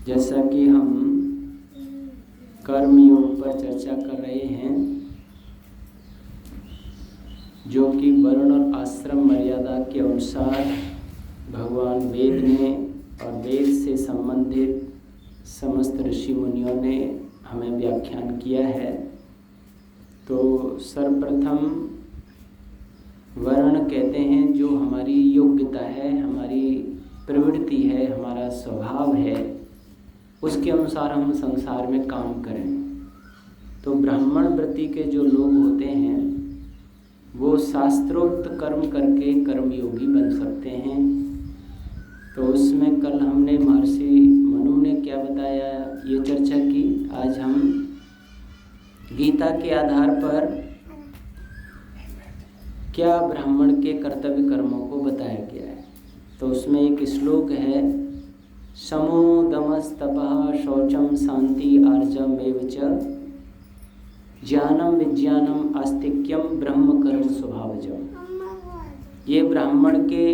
जैसा कि हम कर्म योग पर चर्चा कर रहे हैं, जो कि वर्ण और आश्रम मर्यादा के अनुसार भगवान वेद ने और वेद से संबंधित समस्त ऋषि मुनियों ने हमें व्याख्यान किया है। तो सर्वप्रथम वर्ण कहते हैं जो हमारी योग्यता है, हमारी प्रवृत्ति है, हमारा स्वभाव है, उसके अनुसार हम संसार में काम करें। तो ब्राह्मण वृत्ति के जो लोग होते हैं वो शास्त्रोक्त कर्म करके कर्मयोगी बन सकते हैं। तो उसमें कल हमने महर्षि मनु ने क्या बताया ये चर्चा की। आज हम गीता के आधार पर क्या ब्राह्मण के कर्तव्य कर्मों को बताया गया है। तो उसमें एक श्लोक है, समो दमस्तपः शौचम शांति आर्जम एव च ज्ञानम विज्ञानम आस्तिक्यम ब्रह्म कर्म स्वभावजम। ये ब्राह्मण के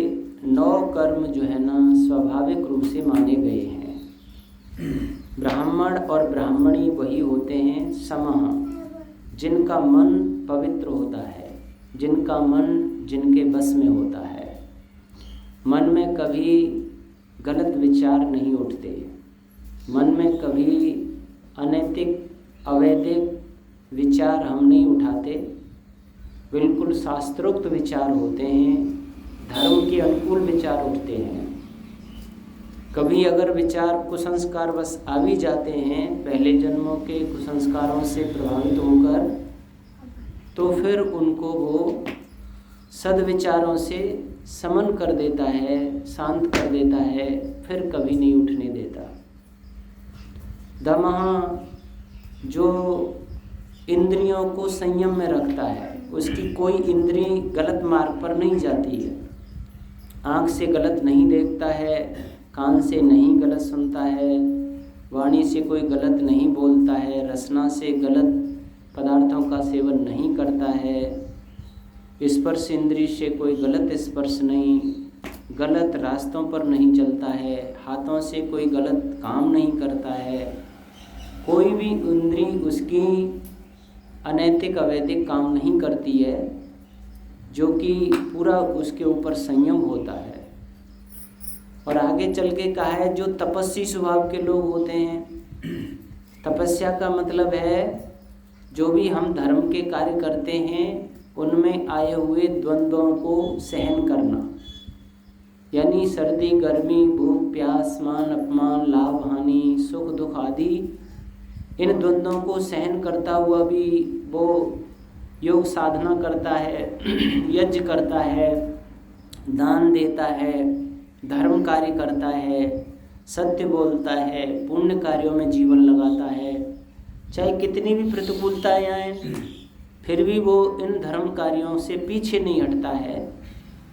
9 कर्म जो है ना स्वाभाविक रूप से माने गए हैं। ब्राह्मण और ब्राह्मणी वही होते हैं समः, जिनका मन पवित्र होता है, जिनका मन जिनके बस में होता है, मन में कभी गलत विचार नहीं उठते, मन में कभी अनैतिक अवैधिक विचार हम नहीं उठाते, बिल्कुल शास्त्रोक्त विचार होते हैं, धर्म के अनुकूल विचार उठते हैं। कभी अगर विचार कुसंस्कार बस आ भी जाते हैं पहले जन्मों के कुसंस्कारों से प्रभावित होकर, तो फिर उनको वो सद्विचारों से समन कर देता है, शांत कर देता है, फिर कभी नहीं उठने देता। दमः जो इंद्रियों को संयम में रखता है, उसकी कोई इंद्रिय गलत मार्ग पर नहीं जाती है, आँख से गलत नहीं देखता है, कान से नहीं गलत सुनता है, वाणी से कोई गलत नहीं बोलता है, रसना से गलत पदार्थों का सेवन नहीं करता है, स्पर्श इंद्रिय से कोई गलत स्पर्श नहीं, गलत रास्तों पर नहीं चलता है, हाथों से कोई गलत काम नहीं करता है, कोई भी इंद्रिय उसकी अनैतिक अवैधिक काम नहीं करती है, जो कि पूरा उसके ऊपर संयम होता है। और आगे चल के कहा है जो तपस्वी स्वभाव के लोग होते हैं। तपस्या का मतलब है जो भी हम धर्म के कार्य करते हैं उनमें आए हुए द्वंद्वों को सहन करना, यानी सर्दी गर्मी भूख प्यास मान अपमान लाभ हानि सुख दुख आदि इन द्वंद्वों को सहन करता हुआ भी वो योग साधना करता है, यज्ञ करता है, दान देता है, धर्म कार्य करता है, सत्य बोलता है, पुण्य कार्यों में जीवन लगाता है। चाहे कितनी भी प्रतिकूलताएं आएं फिर भी वो इन धर्म कार्यों से पीछे नहीं हटता है।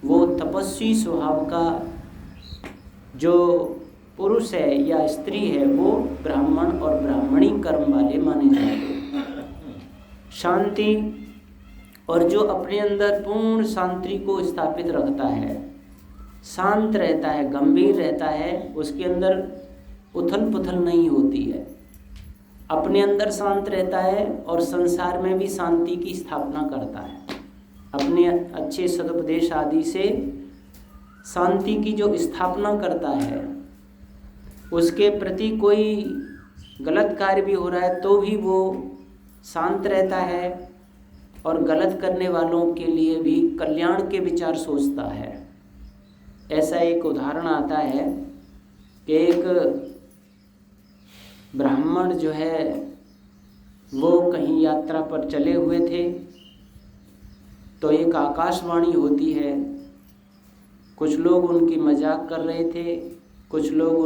वो तपस्वी स्वभाव का जो पुरुष है या स्त्री है वो ब्राह्मण और ब्राह्मणी कर्म वाले माने जाते। शांति और जो अपने अंदर पूर्ण शांति को स्थापित रखता है, शांत रहता है, गंभीर रहता है, उसके अंदर उथल पुथल नहीं होती है, अपने अंदर शांत रहता है और संसार में भी शांति की स्थापना करता है। अपने अच्छे सदुपदेश आदि से शांति की जो स्थापना करता है, उसके प्रति कोई गलत कार्य भी हो रहा है तो भी वो शांत रहता है और गलत करने वालों के लिए भी कल्याण के विचार सोचता है। ऐसा एक उदाहरण आता है कि एक ब्राह्मण जो है वो कहीं यात्रा पर चले हुए थे, तो एक आकाशवाणी होती है। कुछ लोग उनकी मजाक कर रहे थे, कुछ लोग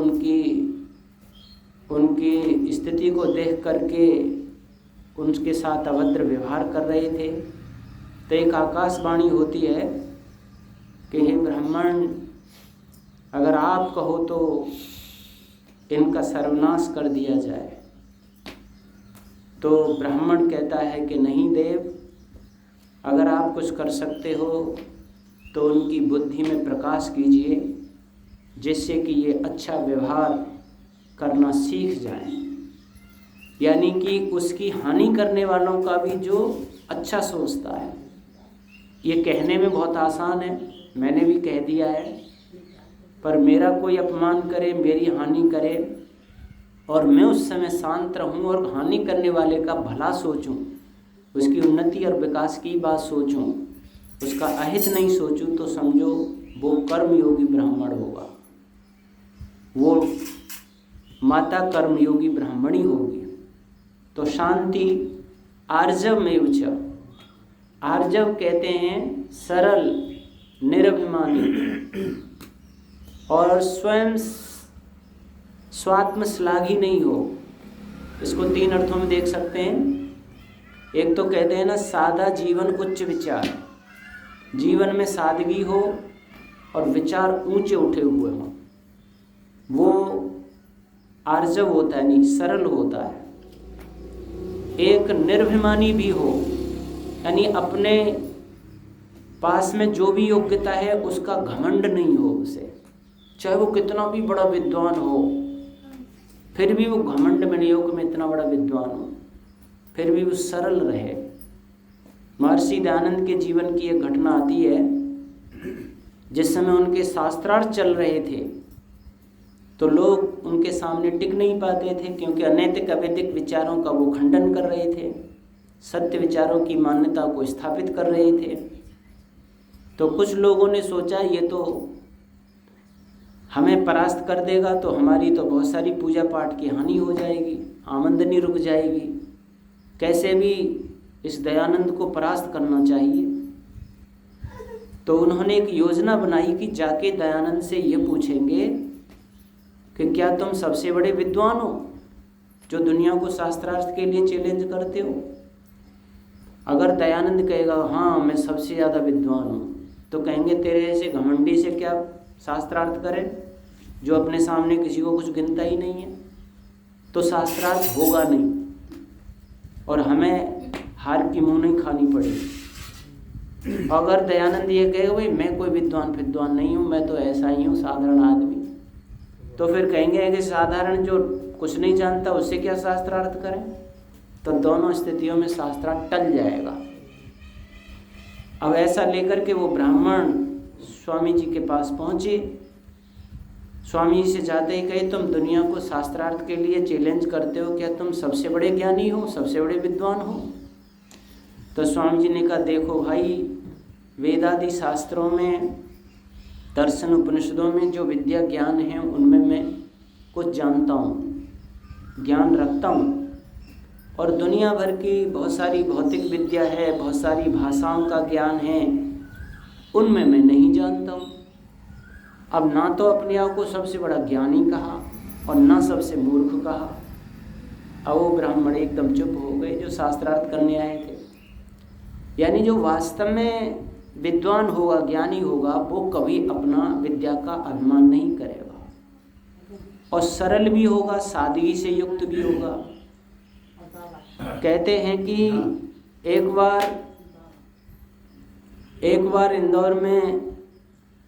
उनकी स्थिति को देख करके उनके साथ अभद्र व्यवहार कर रहे थे। तो एक आकाशवाणी होती है कि हे ब्राह्मण, अगर आप कहो तो इनका सर्वनाश कर दिया जाए। तो ब्राह्मण कहता है कि नहीं देव, अगर आप कुछ कर सकते हो तो उनकी बुद्धि में प्रकाश कीजिए, जिससे कि ये अच्छा व्यवहार करना सीख जाएं, यानी कि उसकी हानि करने वालों का भी जो अच्छा सोचता है। ये कहने में बहुत आसान है, मैंने भी कह दिया है, पर मेरा कोई अपमान करे, मेरी हानि करे और मैं उस समय शांत रहूं और हानि करने वाले का भला सोचूं, उसकी उन्नति और विकास की बात सोचूं, उसका अहित नहीं सोचूं, तो समझो वो कर्मयोगी ब्राह्मण होगा, वो माता कर्मयोगी ब्राह्मणी होगी। तो शांति आर्जव में उच्च, आर्जव कहते हैं सरल, निरभिमानी और स्वयं स्वात्म श्लाघी नहीं हो। इसको 3 अर्थों में देख सकते हैं। एक तो कहते हैं ना, सादा जीवन उच्च विचार, जीवन में सादगी हो और विचार ऊंचे उठे हुए हों, वो आर्जव होता है, नहीं सरल होता है। एक निर्भिमानी भी हो, यानी अपने पास में जो भी योग्यता है उसका घमंड नहीं हो उसे, चाहे वो कितना भी बड़ा विद्वान हो, फिर भी वो घमंड में नहीं हो कि मैं इतना बड़ा विद्वान हूँ, फिर भी वो सरल रहे। महर्षि दयानंद के जीवन की एक घटना आती है, जिस समय उनके शास्त्रार्थ चल रहे थे तो लोग उनके सामने टिक नहीं पाते थे, क्योंकि अनैतिक अवैधिक विचारों का वो खंडन कर रहे थे, सत्य विचारों की मान्यता को स्थापित कर रहे थे। तो कुछ लोगों ने सोचा ये तो हमें परास्त कर देगा, तो हमारी तो बहुत सारी पूजा पाठ की हानि हो जाएगी, आमदनी रुक जाएगी, कैसे भी इस दयानंद को परास्त करना चाहिए। तो उन्होंने एक योजना बनाई कि जाके दयानंद से ये पूछेंगे कि क्या तुम सबसे बड़े विद्वान हो जो दुनिया को शास्त्रार्थ के लिए चैलेंज करते हो। अगर दयानंद कहेगा हाँ मैं सबसे ज़्यादा विद्वान हूँ, तो कहेंगे तेरे ऐसे घमंडी से क्या शास्त्रार्थ करे जो अपने सामने किसी को कुछ गिनता ही नहीं है। तो शास्त्रार्थ होगा नहीं और हमें हार की मुँह नहीं खानी पड़ेगी। अगर दयानंद ये कहेगा भाई मैं कोई विद्वान नहीं हूँ, मैं तो ऐसा ही हूँ साधारण आदमी, तो फिर कहेंगे कि साधारण जो कुछ नहीं जानता उससे क्या शास्त्रार्थ करें। तो दोनों स्थितियों में शास्त्रार्थ टल जाएगा। अब ऐसा लेकर के वो ब्राह्मण स्वामी जी के पास पहुँचे। स्वामी जी से जाते ही कहे तुम दुनिया को शास्त्रार्थ के लिए चैलेंज करते हो, क्या तुम सबसे बड़े ज्ञानी हो, सबसे बड़े विद्वान हो। तो स्वामी जी ने कहा देखो भाई, वेदादि शास्त्रों में, दर्शन उपनिषदों में जो विद्या ज्ञान है उनमें मैं कुछ जानता हूँ, ज्ञान रखता हूँ, और दुनिया भर की बहुत सारी भौतिक विद्या है, बहुत सारी भाषाओं का ज्ञान है, उनमें मैं नहीं जानता हूँ। अब ना तो अपने आप को सबसे बड़ा ज्ञानी कहा और ना सबसे मूर्ख कहा। अब वो ब्राह्मण एकदम चुप हो गए जो शास्त्रार्थ करने आए थे। यानी जो वास्तव में विद्वान होगा, ज्ञानी होगा, वो कभी अपना विद्या का अभिमान नहीं करेगा और सरल भी होगा, सादगी से युक्त भी होगा। कहते हैं कि एक बार इंदौर में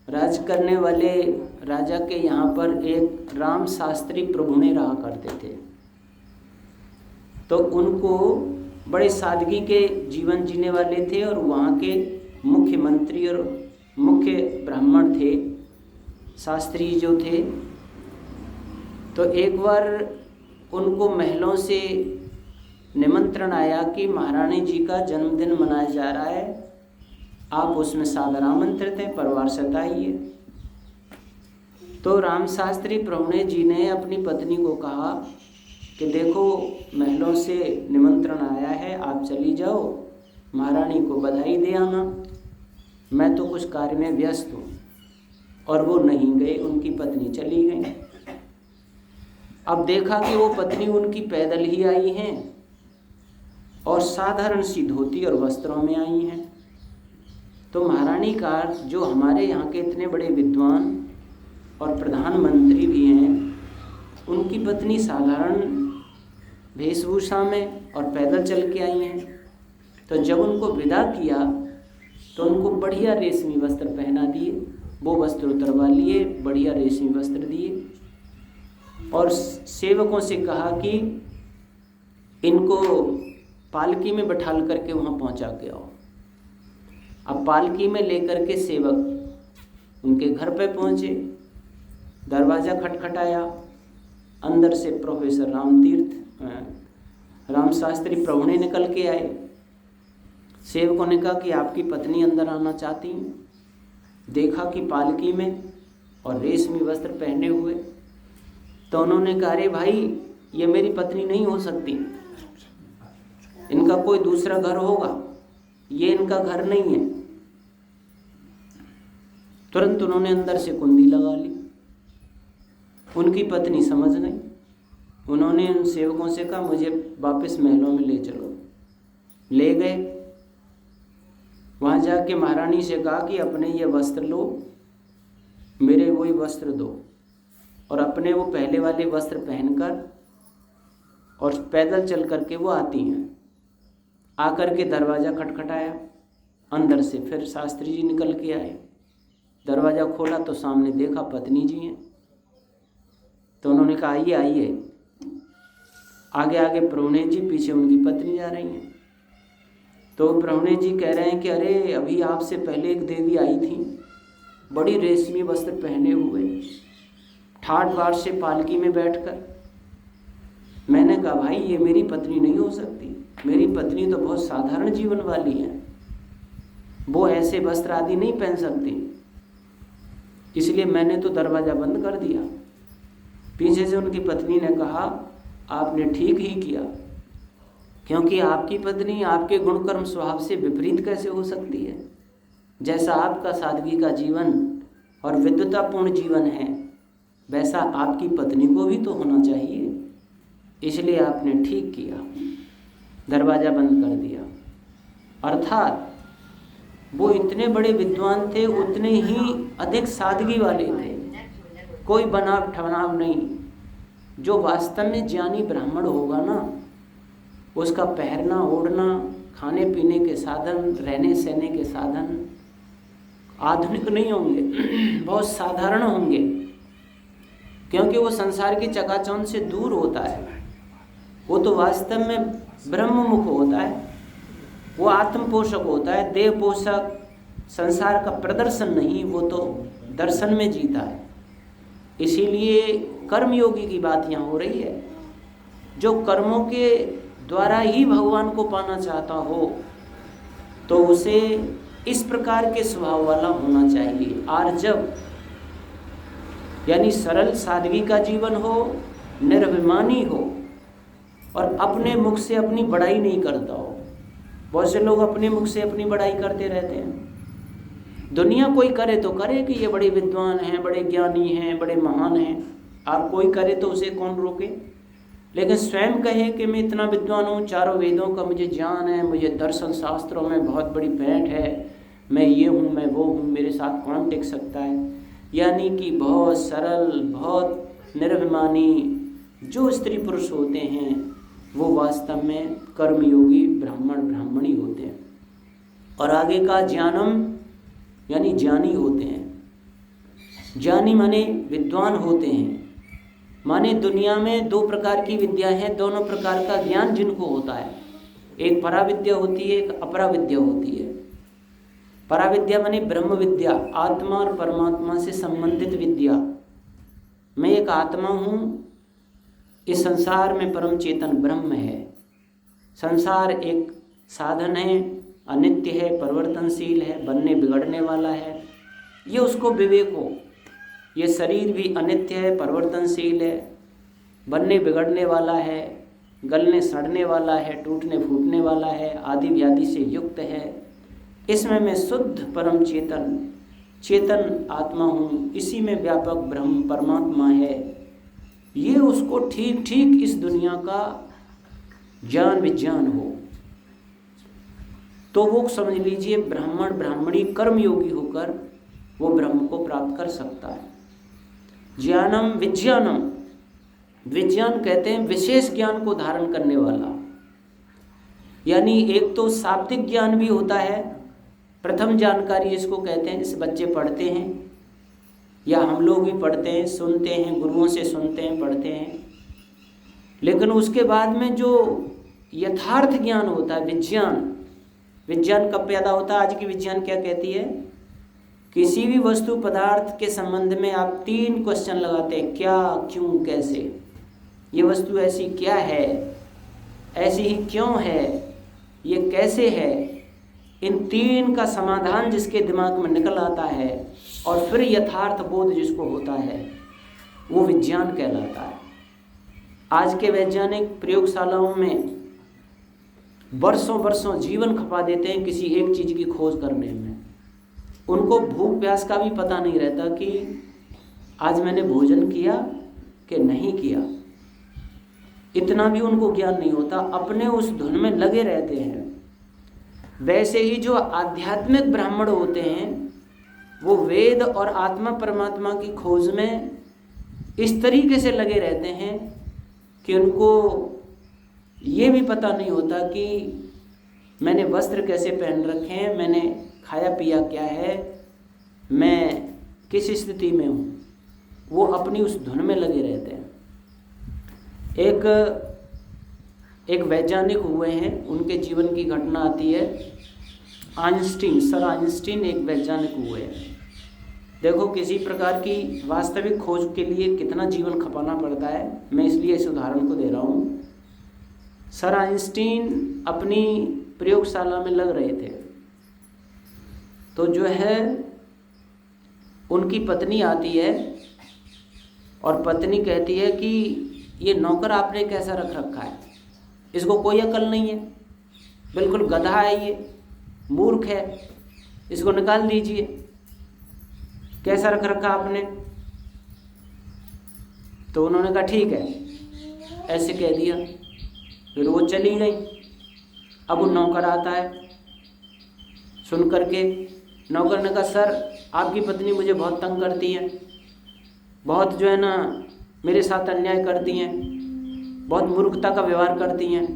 राज करने वाले राजा के यहाँ पर एक राम शास्त्री प्रभुणे रहा करते थे। तो उनको बड़े सादगी के जीवन जीने वाले थे और वहाँ के मुख्यमंत्री और मुख्य ब्राह्मण थे, शास्त्री जो थे। तो एक बार उनको महलों से निमंत्रण आया कि महारानी जी का जन्मदिन मनाया जा रहा है, आप उसमें सादर आमंत्रित हैं, परिवार सहित आइए। तो राम शास्त्री प्रभुणे जी ने अपनी पत्नी को कहा कि देखो महलों से निमंत्रण आया है, आप चली जाओ, महारानी को बधाई दे आना, मैं तो कुछ कार्य में व्यस्त हूँ। और वो नहीं गए, उनकी पत्नी चली गई। अब देखा कि वो पत्नी उनकी पैदल ही आई हैं और साधारण सी धोती और वस्त्रों में आई हैं। तो महारानी का जो हमारे यहाँ के इतने बड़े विद्वान और प्रधानमंत्री भी हैं, उनकी पत्नी साधारण वेशभूषा में और पैदल चल के आई हैं। तो जब उनको विदा किया तो उनको बढ़िया रेशमी वस्त्र पहना दिए, वो वस्त्र उतरवा लिए, बढ़िया रेशमी वस्त्र दिए और सेवकों से कहा कि इनको पालकी में बैठाल करके वहाँ पहुँचा के आओ। अब पालकी में लेकर के सेवक उनके घर पे पहुँचे, दरवाज़ा खटखटाया, अंदर से प्रोफेसर राम शास्त्री प्रभुणे निकल के आए। सेवकों ने कहा कि आपकी पत्नी अंदर आना चाहती हैं। देखा कि पालकी में और रेशमी वस्त्र पहने हुए, तो उन्होंने कहा अरे भाई ये मेरी पत्नी नहीं हो सकती, इनका कोई दूसरा घर होगा, ये इनका घर नहीं है। तुरंत उन्होंने अंदर से कुंडी लगा ली। उनकी पत्नी समझ गई। उन्होंने उन सेवकों से कहा मुझे वापस महलों में ले चलो। ले गए। वहाँ जाके महारानी से कहा कि अपने ये वस्त्र लो, मेरे वही वस्त्र दो, और अपने वो पहले वाले वस्त्र पहनकर और पैदल चल करके वो आती हैं। आकर के दरवाज़ा खटखटाया, अंदर से फिर शास्त्री जी निकल के आए। दरवाज़ा खोला तो सामने देखा पत्नी जी हैं। तो उन्होंने कहा आइए आइए। आगे आगे प्रभुणे जी, पीछे उनकी पत्नी जा रही हैं। तो प्रभुणे जी कह रहे हैं कि अरे अभी आपसे पहले एक देवी आई थी, बड़ी रेशमी वस्त्र पहने हुए, ठाट बाट से पालकी में बैठकर। मैंने कहा भाई ये मेरी पत्नी नहीं हो सकती, मेरी पत्नी तो बहुत साधारण जीवन वाली है, वो ऐसे वस्त्र आदि नहीं पहन सकती। इसलिए मैंने तो दरवाज़ा बंद कर दिया। पीछे से उनकी पत्नी ने कहा आपने ठीक ही किया, क्योंकि आपकी पत्नी आपके गुणकर्म स्वभाव से विपरीत कैसे हो सकती है। जैसा आपका सादगी का जीवन और विद्वतापूर्ण जीवन है, वैसा आपकी पत्नी को भी तो होना चाहिए। इसलिए आपने ठीक किया, दरवाज़ा बंद कर दिया। अर्थात वो इतने बड़े विद्वान थे, उतने ही अधिक सादगी वाले थे, कोई बनाव ठनाव नहीं। जो वास्तव में ज्ञानी ब्राह्मण होगा ना, उसका पहनना ओढ़ना, खाने पीने के साधन, रहने सहने के साधन आधुनिक नहीं होंगे, बहुत साधारण होंगे, क्योंकि वो संसार की चकाचौंध से दूर होता है। वो तो वास्तव में ब्रह्ममुख होता है, वो आत्मपोषक होता है, देह पोषक, संसार का प्रदर्शन नहीं, वो तो दर्शन में जीता है। इसीलिए कर्मयोगी की बात यहाँ हो रही है। जो कर्मों के द्वारा ही भगवान को पाना चाहता हो, तो उसे इस प्रकार के स्वभाव वाला होना चाहिए। आर्जव यानी सरल सादगी का जीवन हो, निर्भिमानी हो, और अपने मुख से अपनी बड़ाई नहीं करता हो। बहुत से लोग अपने मुख से अपनी बड़ाई करते रहते हैं। दुनिया कोई करे तो करे कि ये बड़े विद्वान हैं, बड़े ज्ञानी हैं, बड़े महान हैं, और कोई करे तो उसे कौन रोके। लेकिन स्वयं कहे कि मैं इतना विद्वान हूँ, चारों वेदों का मुझे ज्ञान है, मुझे दर्शन शास्त्रों में बहुत बड़ी पैठ है, मैं ये हूँ, मैं वो हूँ, मेरे साथ कौन टिक सकता है। यानी कि बहुत सरल, बहुत निर्भिमानी जो स्त्री पुरुष होते हैं, वो वास्तव में कर्मयोगी ब्राह्मण ब्राह्मणी होते हैं। और आगे का ज्ञानम यानी ज्ञानी होते हैं। ज्ञानी माने विद्वान होते हैं, माने दुनिया में दो प्रकार की विद्या है, दोनों प्रकार का ज्ञान जिनको होता है। एक पराविद्या होती है, एक अपराविद्या होती है। पराविद्या माने ब्रह्म विद्या, आत्मा और परमात्मा से संबंधित विद्या। मैं एक आत्मा हूँ, इस संसार में परम चेतन ब्रह्म है। संसार एक साधन है, अनित्य है, परिवर्तनशील है, बनने बिगड़ने वाला है, ये उसको विवेक हो। ये शरीर भी अनित्य है, परिवर्तनशील है, बनने बिगड़ने वाला है, गलने सड़ने वाला है, टूटने फूटने वाला है, आदि व्याधि से युक्त है। इसमें मैं शुद्ध परम चेतन आत्मा हूँ, इसी में व्यापक ब्रह्म परमात्मा है। ये उसको ठीक ठीक इस दुनिया का ज्ञान विज्ञान हो, तो वो समझ लीजिए ब्राह्मण ब्राह्मणी कर्मयोगी होकर वो ब्रह्म को प्राप्त कर सकता है। ज्ञानम विज्ञानम, विज्ञान कहते हैं विशेष ज्ञान को धारण करने वाला। यानी एक तो शाब्दिक ज्ञान भी होता है, प्रथम जानकारी इसको कहते हैं। जैसे बच्चे पढ़ते हैं या हम लोग भी पढ़ते हैं, सुनते हैं, गुरुओं से सुनते हैं, पढ़ते हैं, लेकिन उसके बाद में जो यथार्थ ज्ञान होता है, विज्ञान कब पैदा होता है? आज की विज्ञान क्या कहती है? किसी भी वस्तु पदार्थ के संबंध में आप 3 क्वेश्चन लगाते हैं, क्या, क्यों, कैसे। ये वस्तु ऐसी क्या है, ऐसी ही क्यों है, ये कैसे है। इन 3 का समाधान जिसके दिमाग में निकल आता है और फिर यथार्थ बोध जिसको होता है, वो विज्ञान कहलाता है। आज के वैज्ञानिक प्रयोगशालाओं में वर्षों जीवन खपा देते हैं किसी एक चीज़ की खोज करने में। उनको भूख प्यास का भी पता नहीं रहता कि आज मैंने भोजन किया कि नहीं किया, इतना भी उनको ज्ञान नहीं होता, अपने उस धुन में लगे रहते हैं। वैसे ही जो आध्यात्मिक ब्राह्मण होते हैं वो वेद और आत्मा परमात्मा की खोज में इस तरीके से लगे रहते हैं कि उनको ये भी पता नहीं होता कि मैंने वस्त्र कैसे पहन रखे हैं, मैंने खाया पिया क्या है, मैं किस स्थिति में हूँ। वो अपनी उस धुन में लगे रहते हैं। एक वैज्ञानिक हुए हैं, उनके जीवन की घटना आती है। सर आइंस्टीन एक वैज्ञानिक हुए हैं। देखो किसी प्रकार की वास्तविक खोज के लिए कितना जीवन खपाना पड़ता है, मैं इसलिए इस उदाहरण को दे रहा हूँ। सर आइंस्टीन अपनी प्रयोगशाला में लग रहे थे, तो जो है उनकी पत्नी आती है और पत्नी कहती है कि ये नौकर आपने कैसा रख रखा है, इसको कोई अकल नहीं है, बिल्कुल गधा है, ये मूर्ख है, इसको निकाल दीजिए, कैसा रख रखा आपने। तो उन्होंने कहा ठीक है, ऐसे कह दिया। फिर वो चली गई। अब वो नौकर आता है, सुन करके नौकर ने कहा सर आपकी पत्नी मुझे बहुत तंग करती है, बहुत जो है ना मेरे साथ अन्याय करती हैं, बहुत मूर्खता का व्यवहार करती हैं,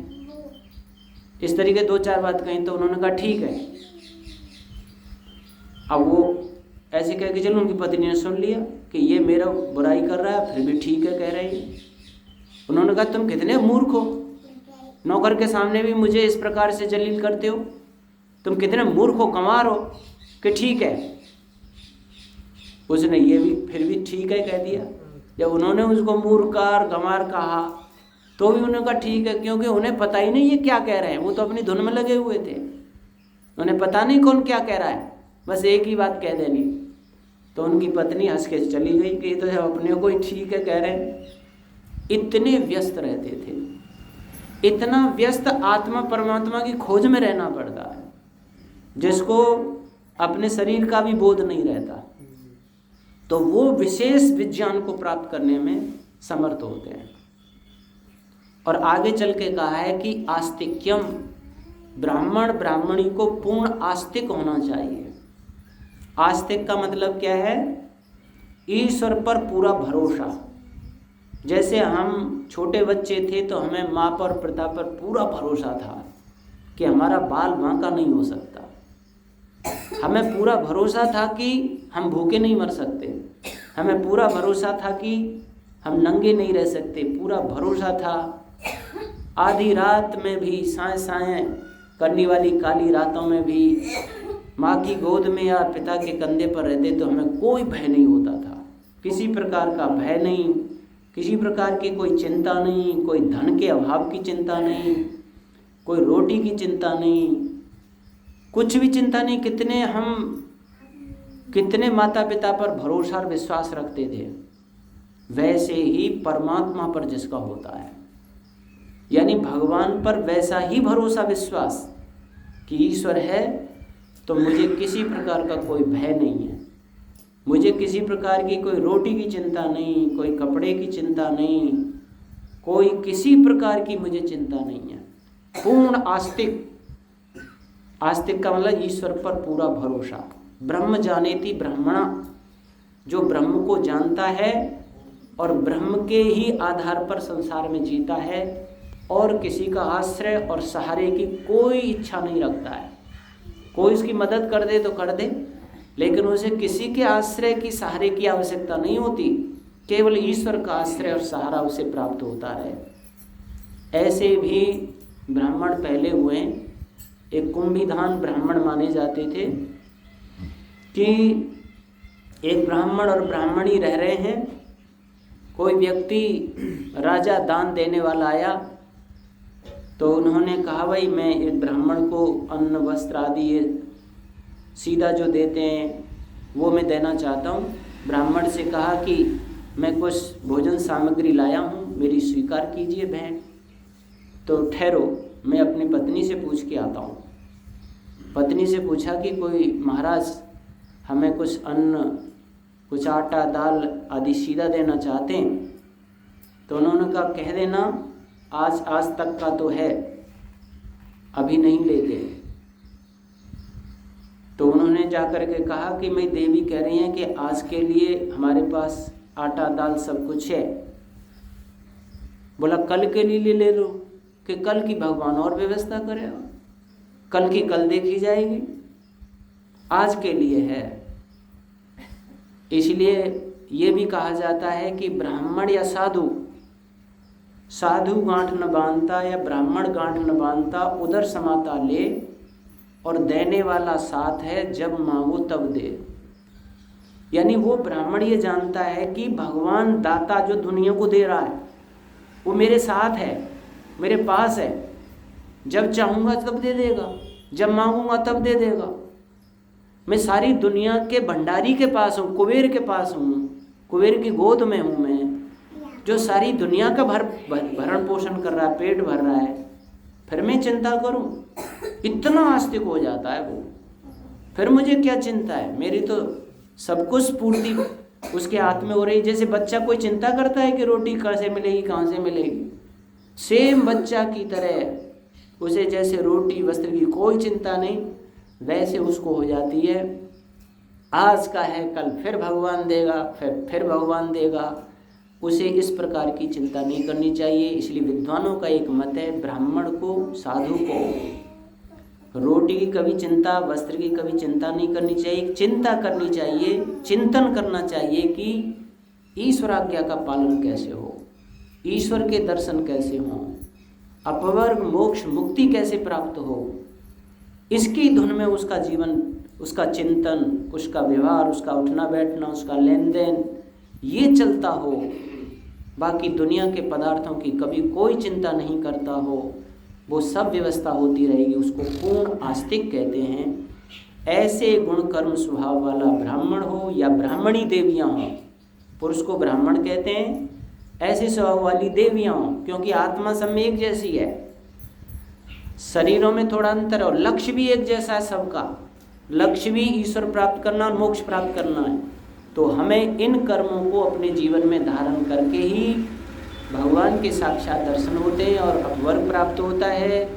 इस तरीके 2-4 बात कहीं। तो उन्होंने कहा ठीक है। अब वो ऐसे कह के चलो, उनकी पत्नी ने सुन लिया कि ये मेरा बुराई कर रहा है, फिर भी ठीक है कह रही है। उन्होंने कहा तुम कितने मूर्ख हो, नौकर के सामने भी मुझे इस प्रकार से जलील करते हो, तुम कितने मूर्ख हो, कमार हो कि ठीक है। उसने ये भी फिर भी ठीक है कह दिया। जब उन्होंने उसको मूर्खार गंवार कहा तो भी उन्होंने कहा ठीक है, क्योंकि उन्हें पता ही नहीं ये क्या कह रहे हैं, वो तो अपनी धुन में लगे हुए थे, उन्हें पता नहीं कौन क्या कह रहा है, बस एक ही बात कह देनी। तो उनकी पत्नी हंस के चली गई कि तो अपने को ही ठीक है कह रहे हैं। इतने व्यस्त रहते थे, इतना व्यस्त आत्मा परमात्मा की खोज में रहना पड़ता है, जिसको अपने शरीर का भी बोध नहीं रहता, तो वो विशेष विज्ञान को प्राप्त करने में समर्थ होते हैं। और आगे चल के कहा है कि आस्तिक्यम, ब्राह्मण ब्राह्मणी को पूर्ण आस्तिक होना चाहिए। आस्तिक का मतलब क्या है? ईश्वर पर पूरा भरोसा। जैसे हम छोटे बच्चे थे तो हमें माँ पर पिता पर पूरा भरोसा था कि हमारा बाल बांका नहीं हो सकता, हमें पूरा भरोसा था कि हम भूखे नहीं मर सकते, हमें पूरा भरोसा था कि हम नंगे नहीं रह सकते, पूरा भरोसा था आधी रात में भी, साएं साएं करने वाली काली रातों में भी माँ की गोद में या पिता के कंधे पर रहते तो हमें कोई भय नहीं होता था, किसी प्रकार का भय नहीं, किसी प्रकार की कोई चिंता नहीं, कोई धन के अभाव की चिंता नहीं, कोई रोटी की चिंता नहीं, कुछ भी चिंता नहीं। कितने माता पिता पर भरोसा और विश्वास रखते थे। वैसे ही परमात्मा पर जिसका होता है, यानी भगवान पर वैसा ही भरोसा विश्वास कि ईश्वर है तो मुझे किसी प्रकार का कोई भय नहीं है, मुझे किसी प्रकार की कोई रोटी की चिंता नहीं, कोई कपड़े की चिंता नहीं, कोई किसी प्रकार की मुझे चिंता नहीं है। पूर्ण आस्तिक, आस्तिक का मतलब ईश्वर पर पूरा भरोसा। ब्रह्म जानेति ब्रह्मणा, जो ब्रह्म को जानता है और ब्रह्म के ही आधार पर संसार में जीता है और किसी का आश्रय और सहारे की कोई इच्छा नहीं रखता है। कोई उसकी मदद कर दे तो कर दे, लेकिन उसे किसी के आश्रय की सहारे की आवश्यकता नहीं होती, केवल ईश्वर का आश्रय और सहारा उसे प्राप्त होता है। ऐसे भी ब्राह्मण पहले हुए। एक कुंभीधान ब्राह्मण माने जाते थे कि एक ब्राह्मण और ब्राह्मणी रह रहे हैं। कोई व्यक्ति राजा दान देने वाला आया तो उन्होंने कहा, भाई मैं एक ब्राह्मण को अन्न वस्त्र आदि ये सीधा जो देते हैं वो मैं देना चाहता हूँ। ब्राह्मण से कहा कि मैं कुछ भोजन सामग्री लाया हूँ, मेरी स्वीकार कीजिए भेंट। तो ठहरो, मैं अपनी पत्नी से पूछ के आता हूँ। पत्नी से पूछा कि कोई महाराज हमें कुछ अन्न, कुछ आटा दाल आदि सीधा देना चाहते हैं। तो उन्होंने कहा, कह देना आज तक का तो है, अभी नहीं लेते। तो उन्होंने जाकर के कहा कि मैं देवी कह रही हैं कि आज के लिए हमारे पास आटा दाल सब कुछ है। बोला कल के लिए ले लो, कि कल की भगवान और व्यवस्था करेगा, कल की कल देखी जाएगी, आज के लिए है। इसलिए ये भी कहा जाता है कि ब्राह्मण या साधु गांठ न बांधता या ब्राह्मण गांठ न बांधता, उधर समाता ले और देने वाला साथ है, जब मांगो तब दे। यानी वो ब्राह्मण ये जानता है कि भगवान दाता जो दुनिया को दे रहा है वो मेरे साथ है, मेरे पास है, जब चाहूँगा तब दे देगा, जब मांगूंगा तब दे देगा। मैं सारी दुनिया के भंडारी के पास हूँ, कुबेर के पास हूँ, कुबेर की गोद में हूँ मैं, जो सारी दुनिया का भरण पोषण कर रहा है, पेट भर रहा है। फिर मैं चिंता करूँ? इतना आस्तिक हो जाता है वो। फिर मुझे क्या चिंता है, मेरी तो सब कुछ पूर्ति उसके हाथ में हो रही। जैसे बच्चा कोई चिंता करता है कि रोटी कैसे मिलेगी, कहाँ से मिलेगी, सेम बच्चा की तरह उसे जैसे रोटी वस्त्र की कोई चिंता नहीं, वैसे उसको हो जाती है। आज का है कल फिर भगवान देगा, फिर भगवान देगा। उसे इस प्रकार की चिंता नहीं करनी चाहिए। इसलिए विद्वानों का एक मत है, ब्राह्मण को, साधु को रोटी की कभी चिंता, वस्त्र की कभी चिंता नहीं करनी चाहिए। चिंता करनी चाहिए, चिंतन करना चाहिए कि ईश्वराज्ञा का पालन कैसे हो, ईश्वर के दर्शन कैसे हों, अपवर्ग मोक्ष मुक्ति कैसे प्राप्त हो। इसकी धुन में उसका जीवन, उसका चिंतन, उसका व्यवहार, उसका उठना बैठना, उसका लेन देन ये चलता हो। बाकी दुनिया के पदार्थों की कभी कोई चिंता नहीं करता हो, वो सब व्यवस्था होती रहेगी। उसको पूर्ण आस्तिक कहते हैं। ऐसे गुण कर्म स्वभाव वाला ब्राह्मण हो या ब्राह्मणी देवियाँ हों, पुरुष को ब्राह्मण कहते हैं, ऐसे स्वभाव वाली देवियाँ हों, क्योंकि आत्मा सब में एक जैसी है, शरीरों में थोड़ा अंतर और लक्ष्य भी एक जैसा है सबका। लक्ष्य भी ईश्वर प्राप्त करना और मोक्ष प्राप्त करना है। तो हमें इन कर्मों को अपने जीवन में धारण करके ही भगवान के साक्षात दर्शन होते हैं और अपवर्ग प्राप्त होता है,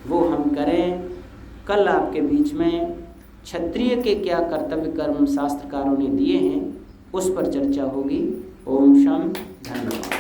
वो हम करें। कल आपके बीच में क्षत्रिय के क्या कर्तव्य कर्म शास्त्रकारों ने दिए हैं उस पर चर्चा होगी। ओम शम धन्यवाद।